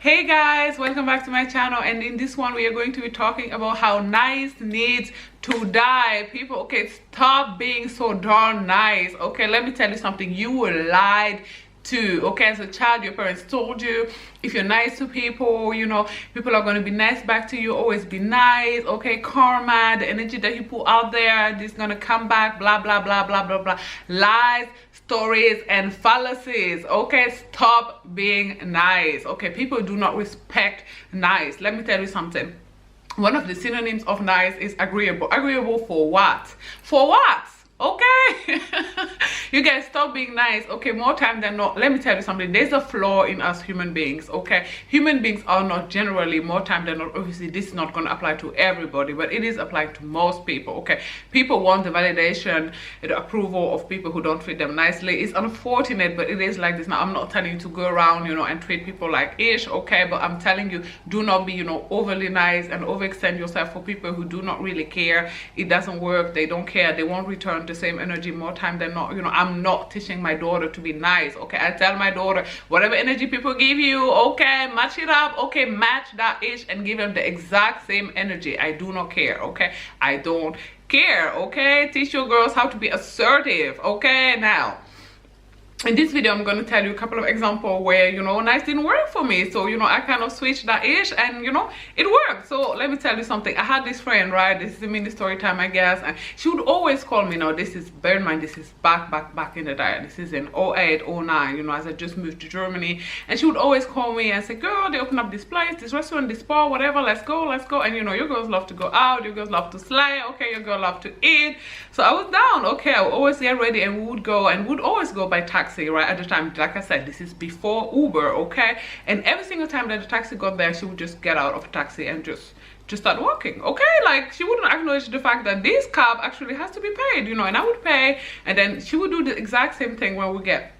Hey guys, welcome back to my channel, and in this one we are going to be talking about how nice needs to die. People, okay, stop being so darn nice. Okay, let me tell you something, you were lied to. Okay, as a child your parents told you if you're nice to people, you know, people are going to be nice back to you. Always be nice. Okay, karma, the energy that you put out there, this is going to come back, blah blah blah blah blah blah. Lies, stories, and fallacies. Okay, stop being nice. Okay, people do not respect nice. Let me tell you something, one of the synonyms of nice is agreeable. Agreeable for what? For what? Okay. You guys, stop being nice. Okay, more time than not, let me tell you something, there's a flaw in us human beings. Okay, human beings are not generally, more time than not, obviously this is not going to apply to everybody, but it is applied to most people. Okay, people want the validation, the approval of people who don't treat them nicely. It's unfortunate, but it is like this. Now, I'm not telling you to go around, you know, and treat people like ish. Okay, but I'm telling you, do not be, you know, overly nice and overextend yourself for people who do not really care. It doesn't work. They don't care. They won't return the same energy more time than not. You know, I'm not teaching my daughter to be nice. Okay, I tell my daughter, whatever energy people give you, okay, match it up. Okay, match that ish and give them the exact same energy. I do not care. Okay, I don't care. Okay, teach your girls how to be assertive. Okay, now in this video I'm going to tell you a couple of examples where, you know, nice didn't work for me. So, you know, I kind of switched that ish and, you know, it worked. So let me tell you something. I had this friend, right? This is a mini story time, I guess, and she would always call me. Now this is, bear in mind, this is back in the day. This is in 08, 09, you know, as I just moved to Germany. And she would always call me and say, girl, they open up this place, this restaurant, this bar, whatever, let's go. And you know, your girls love to go out, your girls love to slay, okay, your girl love to eat. So I was down. Okay, I would always get ready and we would go, and would always go by taxi. Right at the time, like I said, this is before Uber. Okay, and every single time that the taxi got there, she would just get out of the taxi and just start walking. Okay, like she wouldn't acknowledge the fact that this cab actually has to be paid, you know, and I would pay, and then she would do the exact same thing when we get,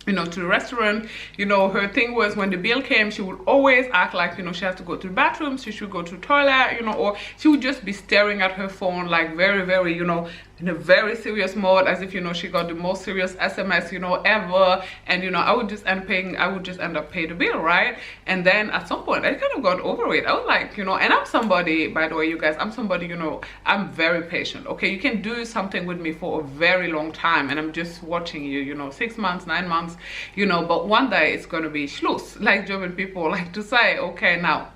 you know, to the restaurant. You know, her thing was when the bill came, she would always act like, you know, she has to go to the bathroom, she should go to the toilet, you know, or she would just be staring at her phone like very, you know, in a very serious mode, as if, you know, she got the most serious SMS, you know, ever. And, you know, I would just end up paying the bill, right? And then at some point I kind of got over it. I was like, you know, and I'm somebody, by the way, you guys, I'm somebody, you know, I'm very patient. Okay, you can do something with me for a very long time and I'm just watching you, you know, 6 months, 9 months, you know, but one day it's going to be Schluss, like German people like to say. Okay, now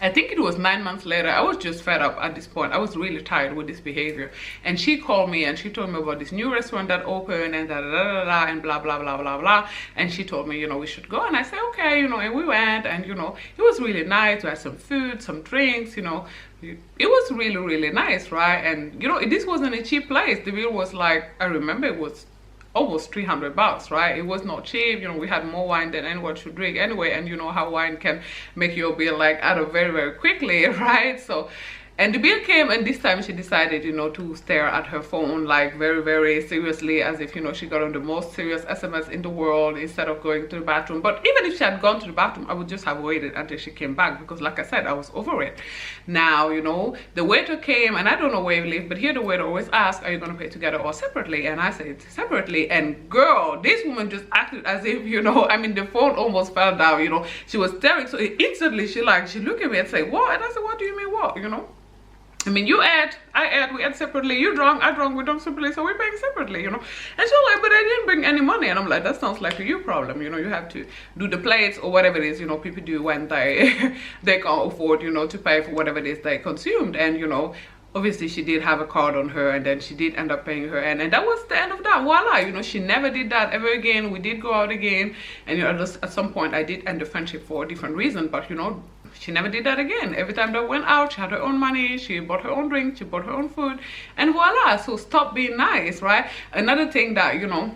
I think it was 9 months later, I was just fed up at this point. I was really tired with this behavior. And she called me and she told me about this new restaurant that opened and and blah, blah, blah, blah, blah. And she told me, you know, we should go. And I said, okay, you know, and we went, and, you know, it was really nice. We had some food, some drinks, you know. It was really nice, right? And, you know, this wasn't a cheap place. The bill was like, I remember it was almost 300 bucks, right? It was not cheap. You know, we had more wine than anyone should drink anyway, and you know how wine can make your bill like add up very quickly, right? So, and the bill came, and this time she decided, you know, to stare at her phone like very seriously, as if, you know, she got on the most serious SMS in the world instead of going to the bathroom. But even if she had gone to the bathroom, I would just have waited until she came back, because like I said, I was over it. Now, you know, the waiter came, and I don't know where you live, but here the waiter always asks, are you going to pay together or separately? And I said separately. And girl, this woman just acted as if, you know, I mean, the phone almost fell down, you know. She was staring, so instantly she looked at me and said, what? And I said, what do you mean what, you know? I mean, you ate, I ate, we ate separately, you drunk, I drunk, we drunk separately, so we're paying separately, you know. And she was like, but I didn't bring any money. And I'm like, that sounds like a you problem, you know. You have to do the plates or whatever it is, you know, people do when they they can't afford, you know, to pay for whatever it is they consumed. And, you know, obviously she did have a card on her, and then she did end up paying her, and that was the end of that. Voila, you know, she never did that ever again. We did go out again, and, you know, at some point I did end the friendship for a different reason, but, you know, she never did that again. Every time they went out, she had her own money, she bought her own drink, she bought her own food, and voila. So stop being nice, right? Another thing that, you know,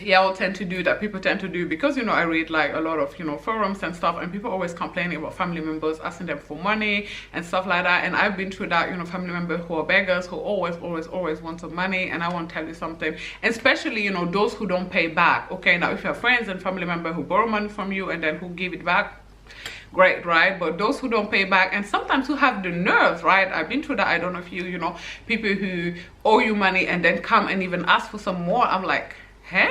y'all tend to do, that people tend to do, because, you know, I read like a lot of, you know, forums and stuff, and people always complaining about family members asking them for money and stuff like that. And I've been through that, you know, family members who are beggars, who always want some money. And I want to tell you something, especially, you know, those who don't pay back. Okay, now if you have friends and family members who borrow money from you and then who give it back, great, right? But those who don't pay back, and sometimes who have the nerve, right? I've been through that. I don't know if you know, people who owe you money and then come and even ask for some more. I'm like, hey,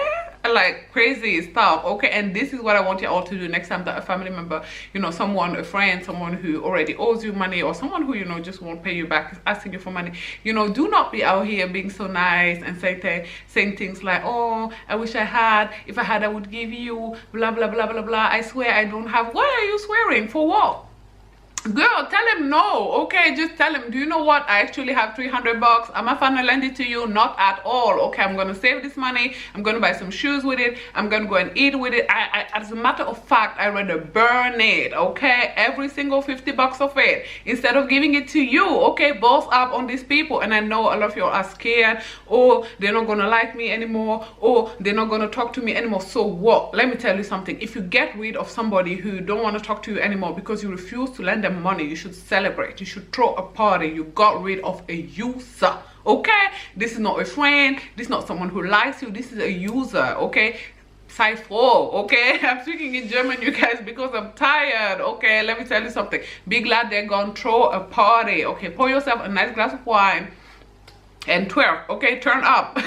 like crazy stuff. Okay, and this is what I want you all to do next time that a family member, you know, someone, a friend, someone who already owes you money, or someone who, you know, just won't pay you back, is asking you for money, you know, do not be out here being so nice and saying things like, oh, I wish I had, if I had I would give you, blah blah blah blah blah, I swear I don't have. Why are you swearing? For what? Girl, tell him no. Okay, just tell him, do you know what, I actually have 300 bucks. I'm not gonna lend it to you, not at all. Okay, I'm gonna save this money, I'm gonna buy some shoes with it, I'm gonna go and eat with it. As a matter of fact, I rather burn it. Okay, every single 50 bucks of it, instead of giving it to you. Okay, boss up on these people. And I know a lot of you are scared, or they're not gonna like me anymore, or they're not gonna talk to me anymore. So what? Let me tell you something. If you get rid of somebody who don't want to talk to you anymore because you refuse to lend them money, you should celebrate. You should throw a party. You got rid of a user. Okay, this is not a friend, this is not someone who likes you, this is a user. Okay, Sei froh. Okay, I'm speaking in German, you guys, because I'm tired. Okay, let me tell you something. Be glad they're gonna throw a party. Okay, pour yourself a nice glass of wine and twerk. Okay, turn up.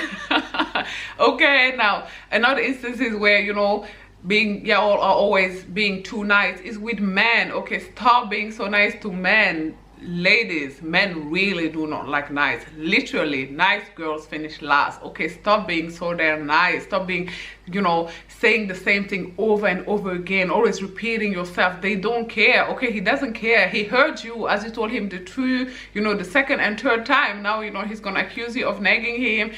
Okay, now another instances where, you know, y'all are always being too nice is with men. Okay, stop being so nice to men. Ladies, men really do not like nice. Literally, nice girls finish last. Okay, stop being so damn nice. Stop being, you know, saying the same thing over and over again, always repeating yourself. They don't care. Okay, he doesn't care. He heard you as you told him the truth, you know, the second and third time. Now, you know, he's gonna accuse you of nagging him.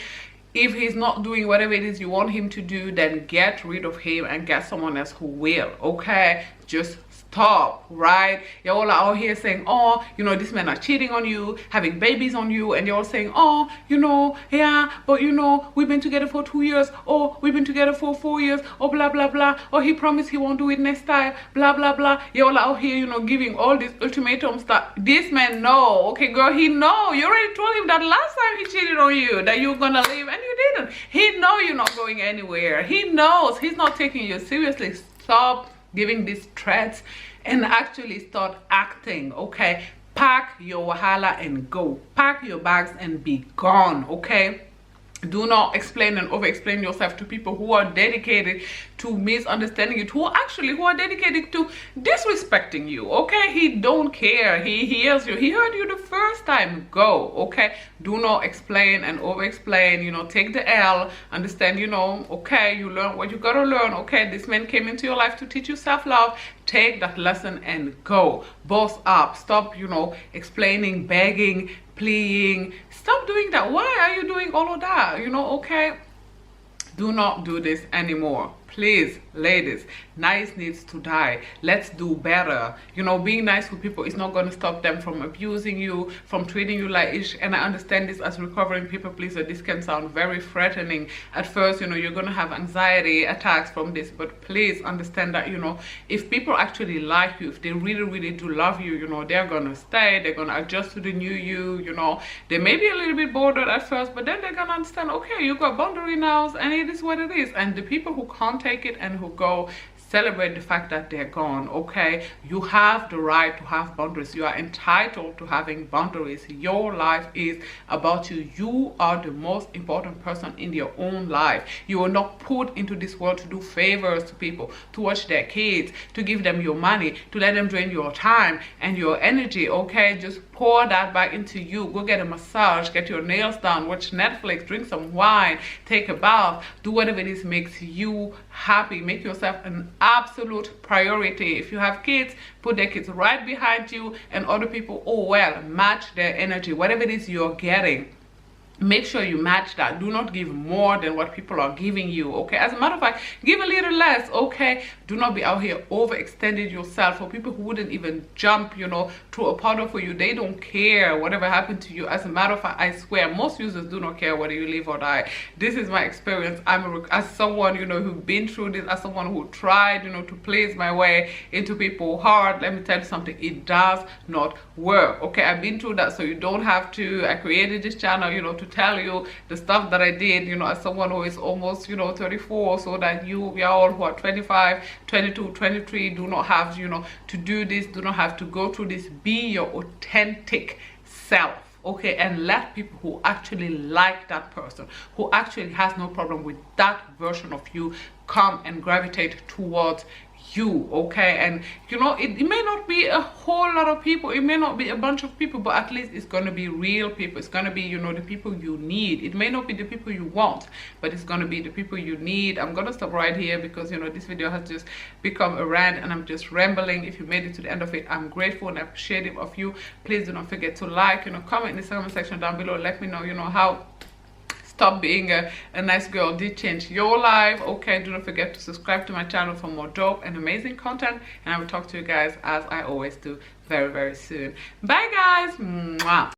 If he's not doing whatever it is you want him to do, then get rid of him and get someone else who will. Okay, just stop. Right, you're all out here saying, oh, you know, these men are cheating on you, having babies on you, and you're all saying, oh, you know, yeah, but you know, we've been together for 2 years, or we've been together for 4 years, or blah blah blah, or he promised he won't do it next time, blah blah blah. You're all out here, you know, giving all these ultimatums that this man know. Okay, girl, he know. You already told him that last time he cheated on you, that you were gonna leave, and you didn't. He know you're not going anywhere. He knows. He's not taking you seriously. Stop giving these threats and actually start acting. Okay, pack your wahala and go. Pack your bags and be gone. Okay, do not explain and over explain yourself to people who are dedicated to misunderstanding it, who are dedicated to disrespecting you. Okay, he don't care. He hears you. He heard you the first time. Go. Okay, do not explain and over explain. You know, take the L. Understand, you know, okay, you learn what you gotta learn. Okay, this man came into your life to teach you self-love. Take that lesson and go. Boss up. Stop, you know, explaining, begging, pleading. Stop doing that. Why are you doing all of that? You know, okay, do not do this anymore. Please, ladies, nice needs to die. Let's do better. You know, being nice to people is not going to stop them from abusing you, from treating you like ish. And I understand this as recovering people pleaser. This can sound very threatening at first. You know, you're going to have anxiety attacks from this, but please understand that, you know, if people actually like you, if they really really do love you, you know, they're going to stay. They're going to adjust to the new you. You know, they may be a little bit bothered at first, but then they're going to understand, okay, you got boundary now, and it is what it is. And the people who can't take it and who go, celebrate the fact that they're gone. Okay, you have the right to have boundaries. You are entitled to having boundaries. Your life is about you. You are the most important person in your own life. You are not put into this world to do favors to people, to watch their kids, to give them your money, to let them drain your time and your energy. Okay, just pour that back into you. Go get a massage, get your nails done, watch Netflix, drink some wine, take a bath, do whatever it is makes you happy. Make yourself an absolute priority. If you have kids, put their kids right behind you, and other people, oh well, match their energy. Whatever it is you're getting, make sure you match that. Do not give more than what people are giving you. Okay, as a matter of fact, give a little less. Okay, do not be out here overextending yourself. For people who wouldn't even jump, you know, through a puddle for you, they don't care whatever happened to you. As a matter of fact, I swear most users do not care whether you live or die. This is my experience. As someone, you know, who's been through this, as someone who tried, you know, to place my way into people's heart, let me tell you something, it does not work. Okay, I've been through that, so you don't have to. I created this channel, you know, to tell you the stuff that I did, you know, as someone who is almost, you know, 34, so that we are all who are 25, 22, 23 do not have, you know, to do this, do not have to go through this. Be your authentic self. okay, and let people who actually like that person, who actually has no problem with that version of you, come and gravitate towards you. Okay, and you know, it may not be a whole lot of people, it may not be a bunch of people, but at least it's going to be real people. It's going to be, you know, the people you need. It may not be the people you want, but it's going to be the people you need. I'm going to stop right here because, you know, this video has just become a rant and I'm just rambling. If you made it to the end of it, I'm grateful and appreciative of you. Please do not forget to like, you know, comment in the comment section down below. Let me know, you know, how stop being a nice girl did change your life. Okay, do not forget to subscribe to my channel for more dope and amazing content, and I will talk to you guys as I always do very, very soon. Bye guys. Mwah.